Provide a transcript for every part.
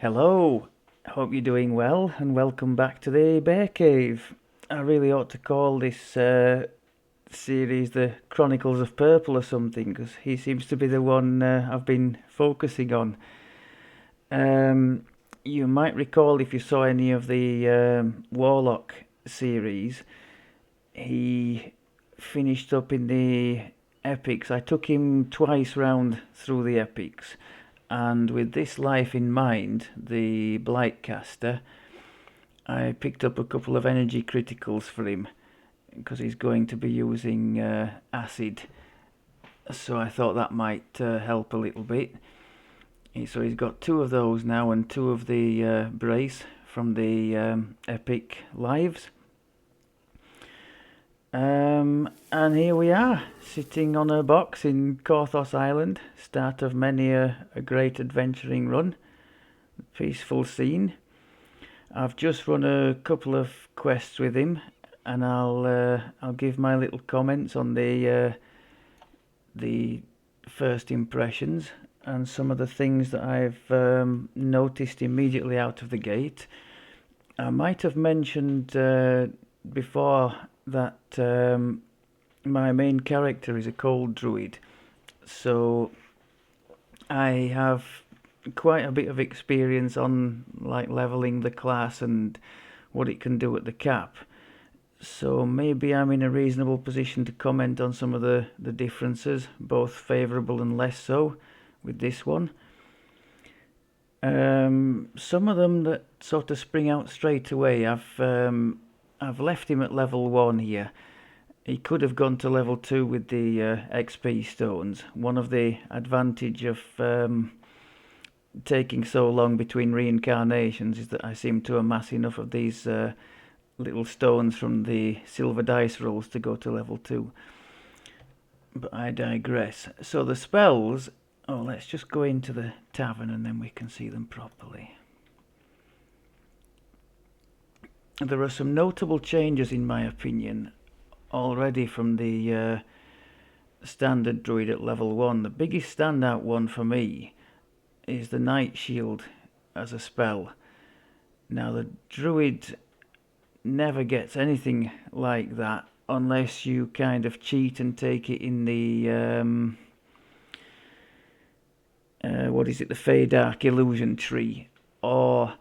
Hello, hope you're doing well and welcome back to the Bear Cave. I really ought to call this series the Chronicles of Purple or something because he seems to be the one I've been focusing on. Um, you might recall if you saw any of the Warlock series, he finished up in the epics. I took him twice round through the epics, and with this life in mind, the Blight caster, I picked up a couple of energy criticals for him because he's going to be using acid. So I thought that might help a little bit. So he's got two of those now and two of the brace from the epic lives. And here we are, sitting on a box in Korthos Island, start of many a great adventuring run. Peaceful scene. I've just run a couple of quests with him, and I'll give my little comments on the first impressions and some of the things that I've noticed immediately out of the gate. I might have mentioned before that my main character is a cold druid, so I have quite a bit of experience on like leveling the class and what it can do at the cap. So maybe I'm in a reasonable position to comment on some of the differences, both favourable and less so, with this one. Some of them that sort of spring out straight away. I've left him at level 1 here. He could have gone to level 2 with the XP stones. One of the advantage of taking so long between reincarnations is that I seem to amass enough of these little stones from the silver dice rolls to go to level 2. But I digress. So the spells, let's just go into the tavern and then we can see them properly. There are some notable changes in my opinion already from the standard druid at level 1. The biggest standout one for me is the Night Shield as a spell. Now the druid never gets anything like that unless you kind of cheat and take it in the the Fey Dark Illusion tree, or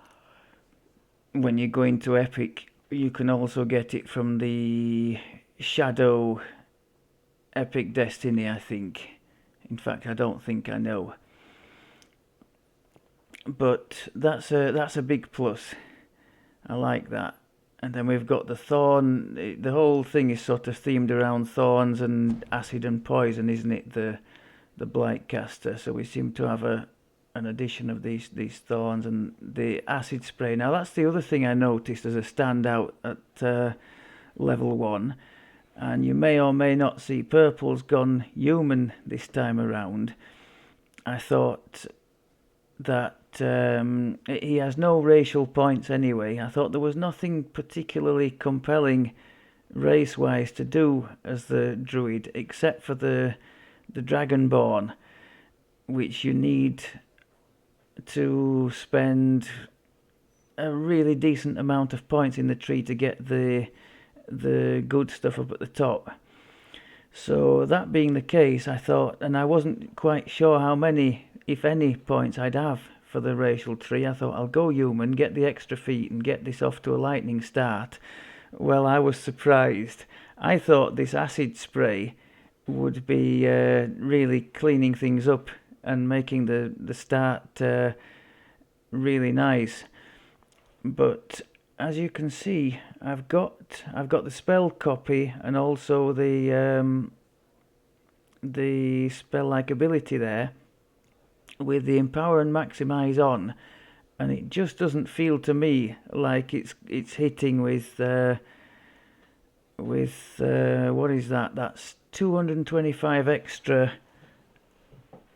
when you go into Epic you can also get it from the Shadow Epic Destiny, I think. In fact, I don't think I know. But that's a big plus. I like that. And then we've got the thorn. The whole thing is sort of themed around thorns and acid and poison, isn't it? The Blight caster. So we seem to have an addition of these thorns and the acid spray. Now that's the other thing I noticed as a standout at level 1. And you may or may not see Purple's gone human this time around. I thought that he has no racial points anyway. I thought there was nothing particularly compelling race-wise to do as the druid, except for the Dragonborn, which you need to spend a really decent amount of points in the tree to get the good stuff up at the top. So that being the case, I thought, and I wasn't quite sure how many, if any, points I'd have for the racial tree. I thought I'll go human, get the extra feet and get this off to a lightning start. Well, I was surprised. I thought this acid spray would be really cleaning things up and making the start really nice. But as you can see, I've got the spell copy and also the spell-like ability there with the empower and maximize on, and it just doesn't feel to me like it's hitting with what is that? That's 225 extra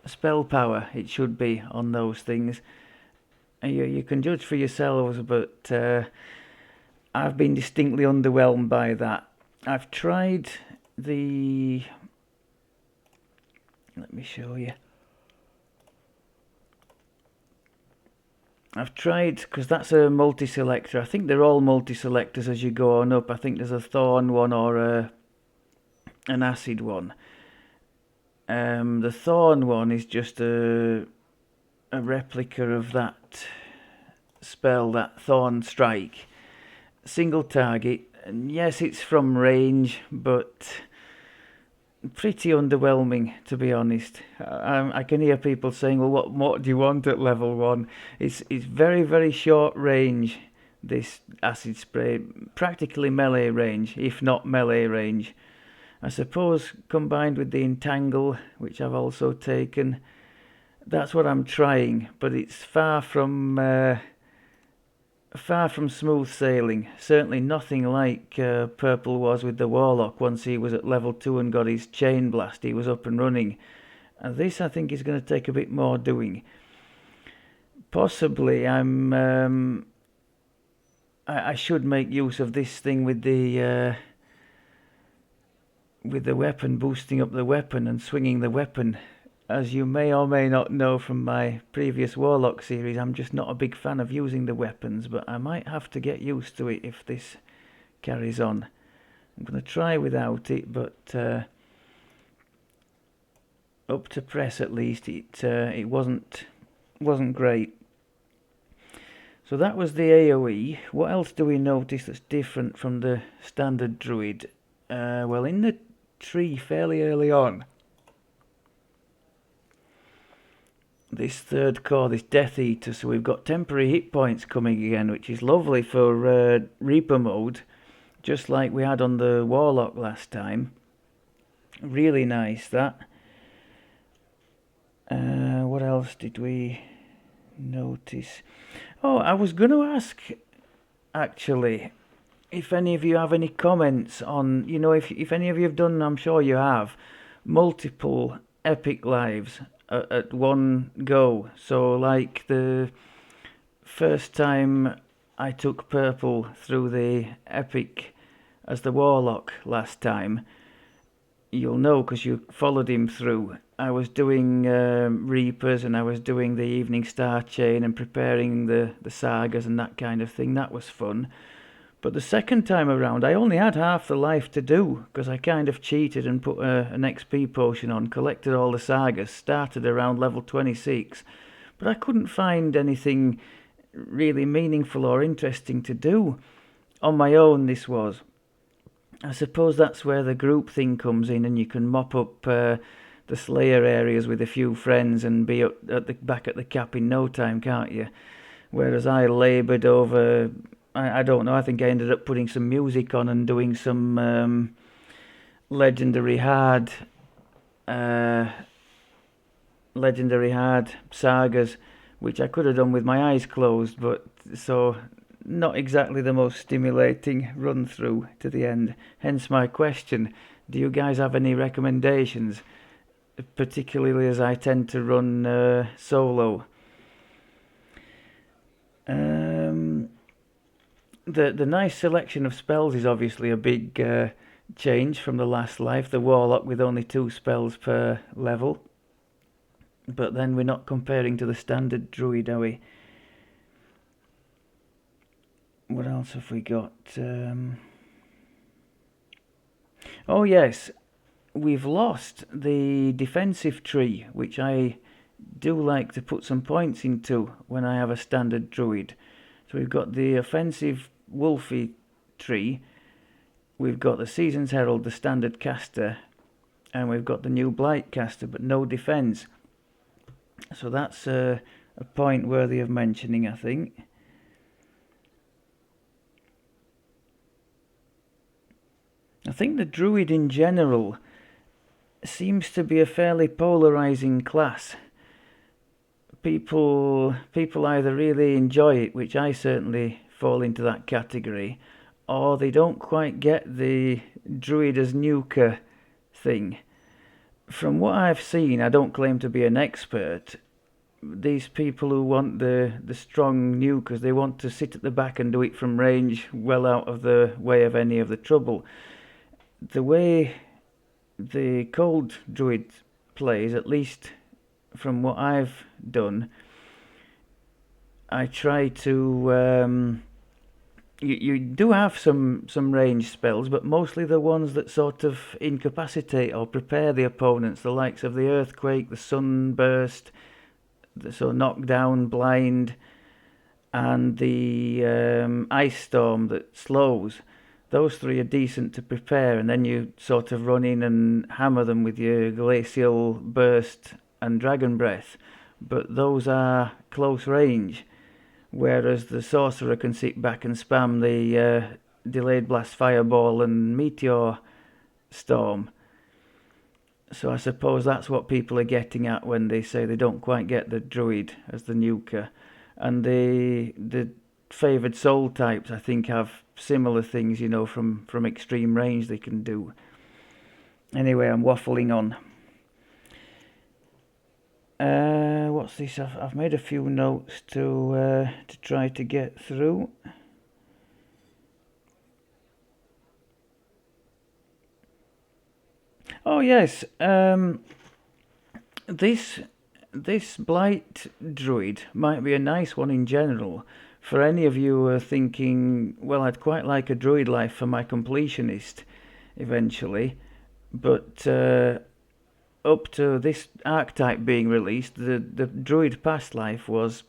spell power. It should be on those things. You can judge for yourselves, but I've been distinctly underwhelmed by that. I've tried the... Let me show you. I've tried, because that's a multi-selector. I think they're all multi-selectors as you go on up. I think there's a thorn one or an acid one. The thorn one is just a replica of that spell, that thorn strike. Single target, and yes, it's from range, but pretty underwhelming, to be honest. I can hear people saying, well, what do you want at level 1? It's very, very short range, this acid spray. Practically melee range, if not melee range. I suppose combined with the entangle, which I've also taken, that's what I'm trying, but it's far from smooth sailing. Certainly nothing like Purple was with the Warlock. Once he was at level 2 and got his chain blast, he was up and running. And this, I think, is going to take a bit more doing. Possibly I should make use of this thing with the weapon, boosting up the weapon and swinging the weapon. As you may or may not know from my previous Warlock series, I'm just not a big fan of using the weapons, but I might have to get used to it if this carries on. I'm going to try without it, but up to press at least, it wasn't great. So that was the AoE. What else do we notice that's different from the standard Druid? Well, in the tree fairly early on, this third core, this Death Eater, so we've got temporary hit points coming again, which is lovely for Reaper mode, just like we had on the Warlock last time. Really nice, that. What else did we notice? Oh, I was going to ask, actually, if any of you have any comments on, if any of you have done, I'm sure you have, multiple epic lives at one go. So like the first time I took Purple through the epic as the Warlock last time, you'll know because you followed him through. I was doing Reapers and I was doing the Evening Star Chain and preparing the sagas and that kind of thing. That was fun. But the second time around, I only had half the life to do, because I kind of cheated and put an XP potion on, collected all the sagas, started around level 26, but I couldn't find anything really meaningful or interesting to do. On my own, this was. I suppose that's where the group thing comes in, and you can mop up the Slayer areas with a few friends and be back at the cap in no time, can't you? Whereas I laboured over... I don't know, I think I ended up putting some music on and doing some legendary hard sagas, which I could have done with my eyes closed, but so not exactly the most stimulating run through to the end. Hence my question, do you guys have any recommendations, particularly as I tend to run solo? The nice selection of spells is obviously a big change from the last life. The Warlock with only 2 spells per level. But then we're not comparing to the standard Druid, are we? What else have we got? Oh yes, we've lost the defensive tree, which I do like to put some points into when I have a standard Druid. So we've got the offensive Wolfy tree, we've got the Season's Herald, the standard caster, and we've got the new Blight caster, but no defense. So that's a point worthy of mentioning, I think. I think the Druid in general seems to be a fairly polarizing class. People either really enjoy it, which I certainly fall into that category, or they don't quite get the Druid as nuker thing. From what I've seen, I don't claim to be an expert, these people who want the strong nukers, they want to sit at the back and do it from range, well out of the way of any of the trouble. The way the cold Druid plays, at least from what I've done, I try to. You do have some ranged spells, but mostly the ones that sort of incapacitate or prepare the opponents, the likes of the Earthquake, the Sunburst, so Knockdown, Blind, and the Ice Storm that slows. Those three are decent to prepare, and then you sort of run in and hammer them with your Glacial Burst and Dragon Breath. But those are close range, whereas the Sorcerer can sit back and spam the Delayed Blast Fireball and Meteor Storm. So I suppose that's what people are getting at when they say they don't quite get the Druid as the nuker. And the favoured soul types, I think, have similar things, you know, from extreme range they can do. Anyway, I'm waffling on. What's this? I've made a few notes to try to get through. Oh yes, this Blight Druid might be a nice one in general. For any of you who are thinking, well, I'd quite like a Druid life for my completionist eventually, but up to this archetype being released, the Druid past life was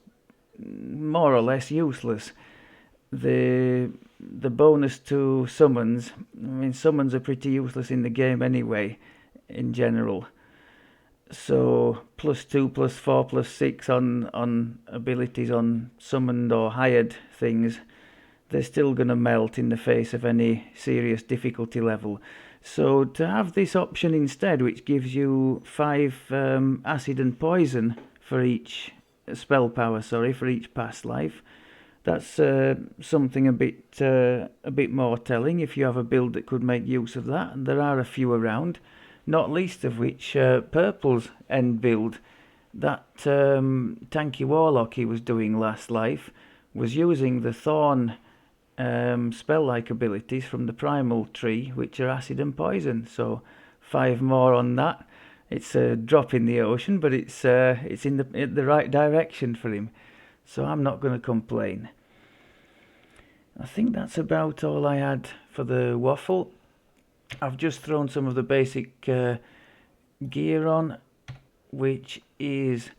more or less useless. The bonus to summons, I mean, summons are pretty useless in the game anyway, in general. So +2, +4, +6 on abilities on summoned or hired things, they're still going to melt in the face of any serious difficulty level. So to have this option instead, which gives you 5 acid and poison for each spell power, for each past life, that's something a bit more telling if you have a build that could make use of that, and there are a few around, not least of which Purple's end build. That tanky warlock he was doing last life was using the Thorn spell-like abilities from the primal tree, which are acid and poison. So 5 more on that. It's a drop in the ocean, but it's in the right direction for him. So I'm not going to complain. I think that's about all I had for the waffle. I've just thrown some of the basic gear on, which is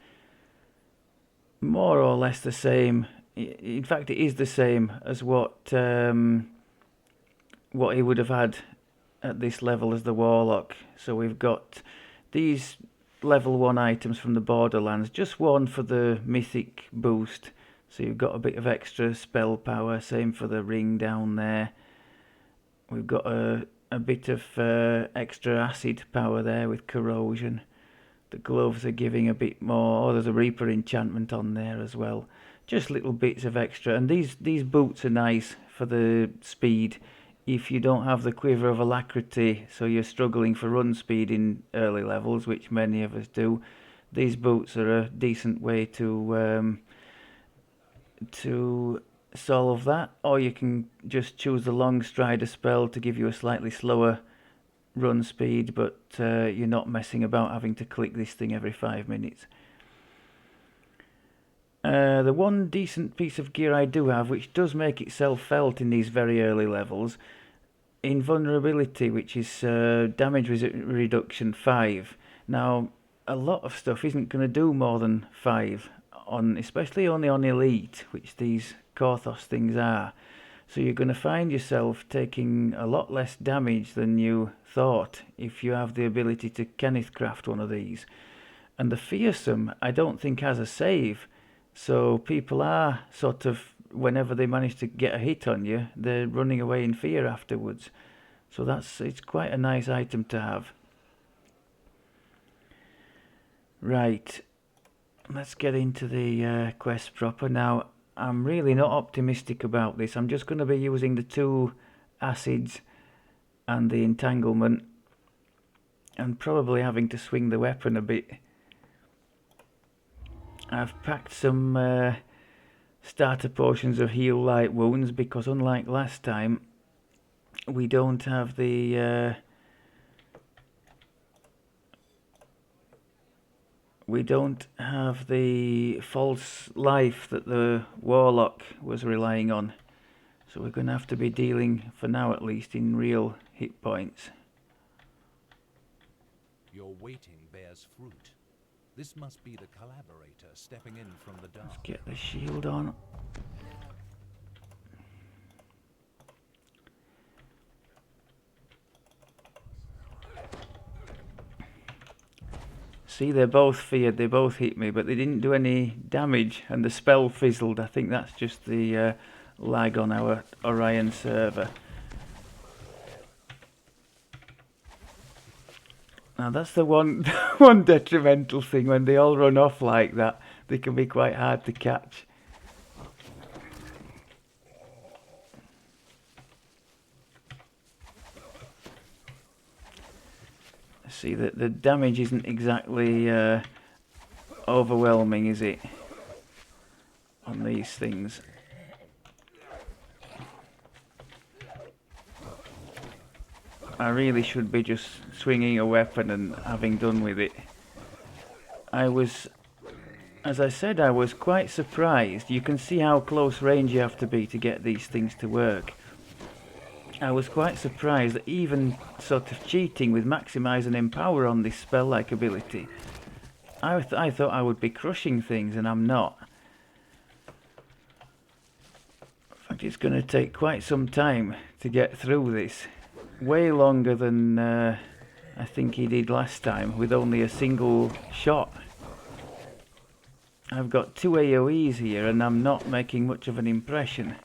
more or less the same. In fact, it is the same as what he would have had at this level as the Warlock. So we've got these level 1 items from the Borderlands, just one for the Mythic boost. So you've got a bit of extra spell power, same for the ring down there. We've got a bit of extra acid power there with corrosion. The gloves are giving a bit more. Oh, there's a Reaper enchantment on there as well. Just little bits of extra. And these boots are nice for the speed. If you don't have the Quiver of Alacrity, so you're struggling for run speed in early levels, which many of us do, these boots are a decent way to solve that. Or you can just choose the Long Strider spell to give you a slightly slower run speed, but you're not messing about having to click this thing every 5 minutes. The one decent piece of gear I do have, which does make itself felt in these very early levels, invulnerability, which is damage reduction 5. Now, a lot of stuff isn't going to do more than 5, especially only on elite, which these Korthos things are. So you're going to find yourself taking a lot less damage than you thought if you have the ability to Kenneth craft one of these. And the Fearsome, I don't think has a save. So people are sort of, whenever they manage to get a hit on you, they're running away in fear afterwards. So it's quite a nice item to have. Right, let's get into the quest proper. Now, I'm really not optimistic about this. I'm just going to be using the 2 acids and the entanglement, and probably having to swing the weapon a bit. I've packed some starter potions of heal light wounds because unlike last time, we don't have the we don't have the false life that the warlock was relying on. So we're going to have to be dealing, for now at least, in real hit points. Your waiting bears fruit. This must be the Collaborator stepping in from the dark. Let's get the shield on. See, they're both feared, they both hit me, but they didn't do any damage, and the spell fizzled. I think that's just the lag on our Orion server. Now that's the one one detrimental thing, when they all run off like that, they can be quite hard to catch. See that the damage isn't exactly overwhelming, is it, on these things? I really should be just swinging a weapon and having done with it. As I said, I was quite surprised. You can see how close range you have to be to get these things to work. I was quite surprised that even sort of cheating with Maximize and Empower on this spell-like ability, I thought I would be crushing things, and I'm not. In fact, it's going to take quite some time to get through this. Way longer than I think he did last time, with only a single shot. I've got 2 AoEs here, and I'm not making much of an impression.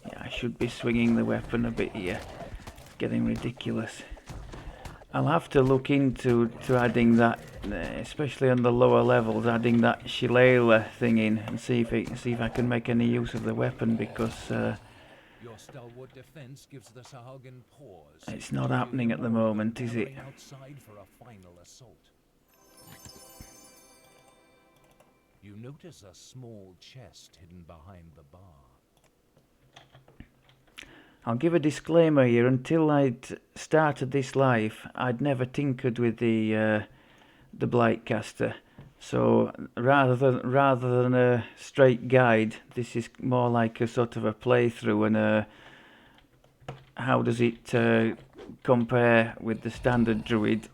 Yeah, I should be swinging the weapon a bit here. It's getting ridiculous. I'll have to look into adding that, especially on the lower levels, adding that shillelagh thing in and see if I can make any use of the weapon, because Your stalwart defense gives the Sahagin pause. it's not happening at the moment, is it? Outside for a final assault. You notice a small chest hidden behind the bar. I'll give a disclaimer here. Until I'd started this live, I'd never tinkered with the Blight caster. So rather than a straight guide, this is more like a sort of a playthrough and how does it compare with the standard Druid,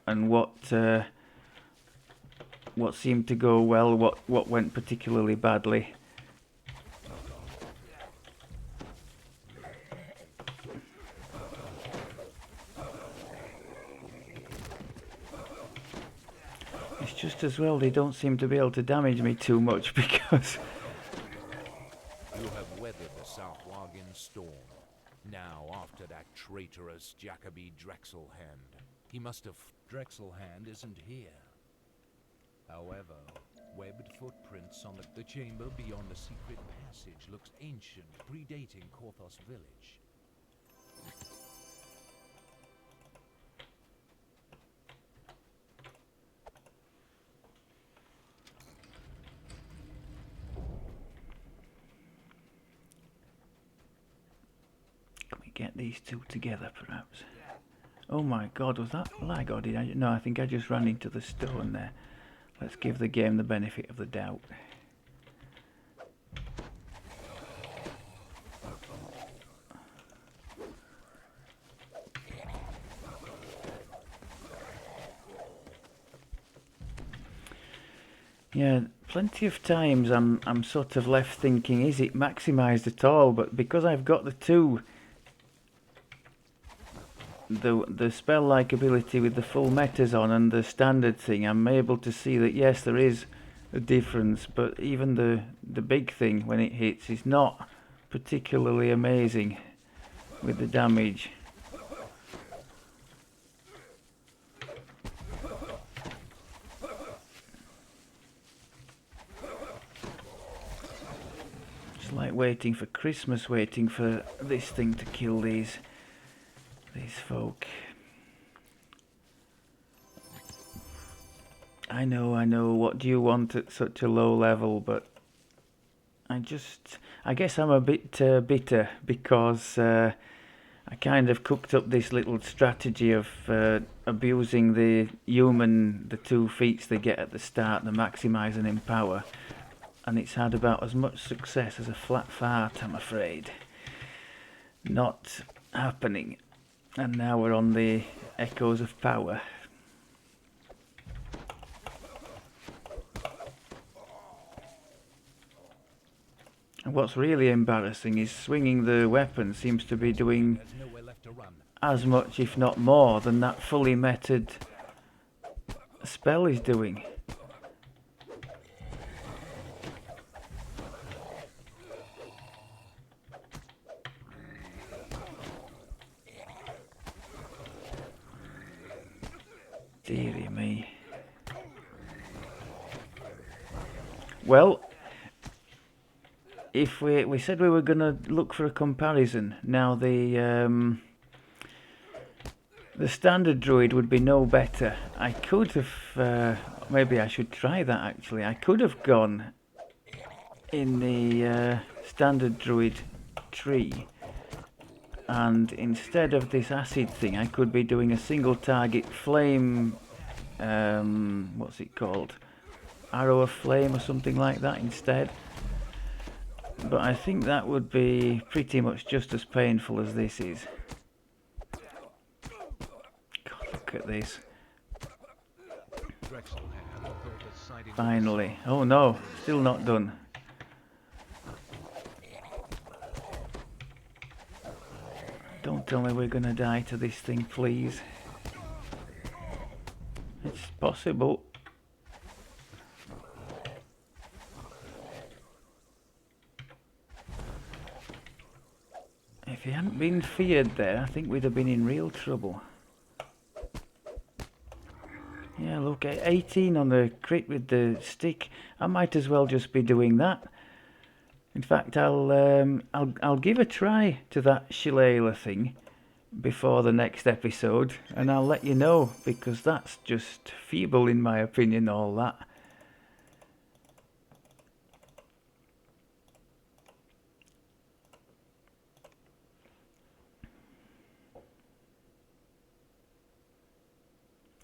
and what seemed to go well, what went particularly badly. Just as well they don't seem to be able to damage me too much, because you have weathered the Southwargan storm. Now, after that traitorous Jacoby Drexelhand, he must have... Drexelhand isn't here. However, webbed footprints on the chamber beyond the secret passage looks ancient, predating Korthos village. get these two together perhaps. Oh my god, was that lag or did I... No, I think I just ran into the stone there. Let's give the game the benefit of the doubt. Yeah, plenty of times I'm sort of left thinking, is it maximised at all? But because I've got the two, the spell-like ability with the full metas on and the standard thing, I'm able to see that yes, there is a difference, but even the big thing when it hits is not particularly amazing with the damage. It's like waiting for Christmas, waiting for this thing to kill these folk. I know. What do you want at such a low level? But I guess I'm a bit bitter because I kind of cooked up this little strategy of abusing the 2 feats they get at the start, the maximising in power, and it's had about as much success as a flat fart, I'm afraid. Not happening. And now we're on the echoes of power. And what's really embarrassing is swinging the weapon seems to be doing There's nowhere left to run. as much, if not more, than that fully meted spell is doing. Dearie me. Well, if we said we were going to look for a comparison, now the standard druid would be no better. I could have, maybe I should try that actually. I could have gone in the standard druid tree, and instead of this acid thing, I could be doing a single target flame, what's it called? Arrow of flame or something like that instead. But I think that would be pretty much just as painful as this is. God, look at this. Finally. Oh no, still not done. Don't tell me we're gonna die to this thing, please. It's possible. If he hadn't been feared there, I think we'd have been in real trouble. Yeah, look, 18 on the crit with the stick. I might as well just be doing that. In fact, I'll give a try to that shillelagh thing before the next episode, and I'll let you know, because that's just feeble in my opinion, all that.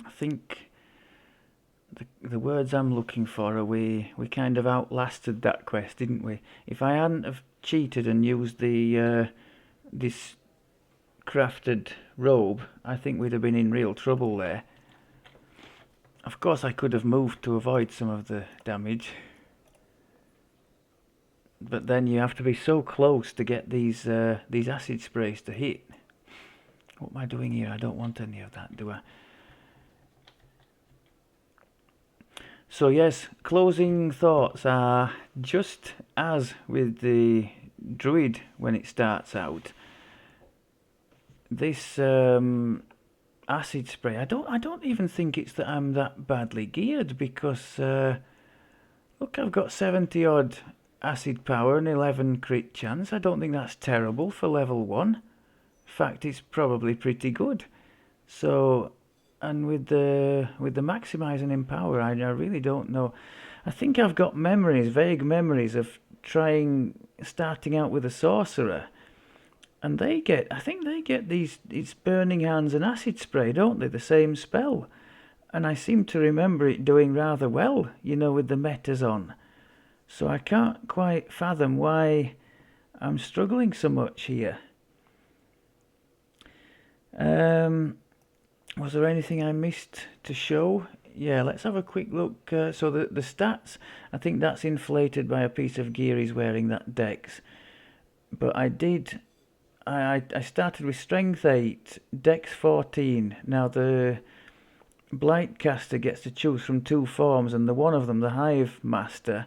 I think the words I'm looking for are we kind of outlasted that quest, didn't we? If I hadn't have cheated and used the this crafted robe, I think we'd have been in real trouble there. Of course I could have moved to avoid some of the damage, but then you have to be so close to get these acid sprays to hit. What am I doing here? I don't want any of that, do I? So yes, closing thoughts are just as with the Druid when it starts out. This acid spray, I don't even think it's that I'm that badly geared, because look, I've got 70 odd acid power and 11 crit chance. I don't think that's terrible for level 1. In fact, it's probably pretty good. So, and with the maximising in power, I really don't know. I think I've got memories, vague memories of starting out with a sorcerer, and I think they get these burning hands and acid spray, don't they? The same spell, and I seem to remember it doing rather well, you know, with the metas on. So I can't quite fathom why I'm struggling so much here. Was there anything I missed to show? Yeah, let's have a quick look. So the stats, I think that's inflated by a piece of gear he's wearing, that dex. But I started with strength 8, dex 14. Now the Blight caster gets to choose from 2 forms, and one of them, the Hive Master,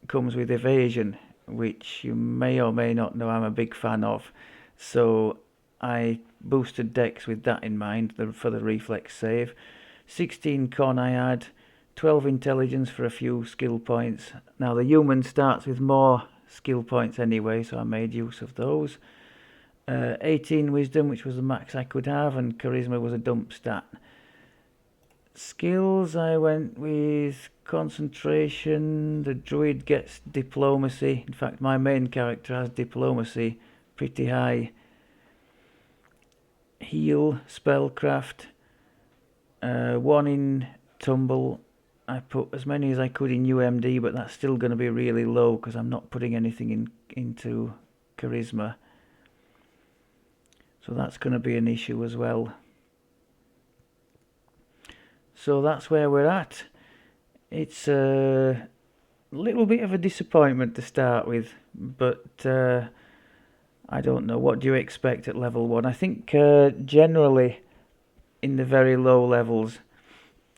comes with evasion, which you may or may not know I'm a big fan of. So I boosted dex with that in mind for the reflex save. 16 con I had, 12 intelligence for a few skill points. Now the human starts with more skill points anyway, so I made use of those. 18 wisdom, which was the max I could have, and charisma was a dump stat. Skills, I went with concentration. The druid gets diplomacy. In fact, my main character has diplomacy pretty high. Heal, spellcraft, one in tumble. I put as many as I could in UMD, but that's still going to be really low because I'm not putting anything into charisma. So that's going to be an issue as well. So that's where we're at. It's a little bit of a disappointment to start with, but I don't know. What do you expect at level 1? I think generally in the very low levels,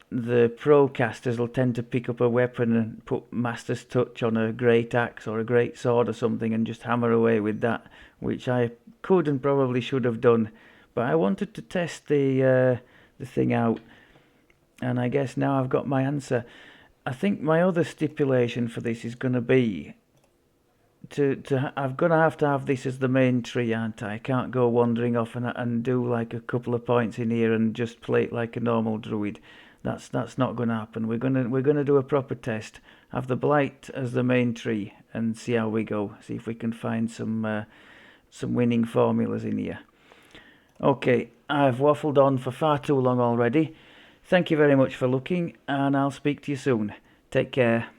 the pro casters will tend to pick up a weapon and put Master's Touch on a great axe or a great sword or something and just hammer away with that, which I could and probably should have done. But I wanted to test the thing out, and I guess now I've got my answer. I think my other stipulation for this is going to be I'm going to have this as the main tree, aren't I? I can't go wandering off and do like a couple of points in here and just play it like a normal druid. That's not going to happen. We're gonna do a proper test. Have the Blight as the main tree and see how we go. See if we can find some winning formulas in here. Okay, I've waffled on for far too long already. Thank you very much for looking, and I'll speak to you soon. Take care.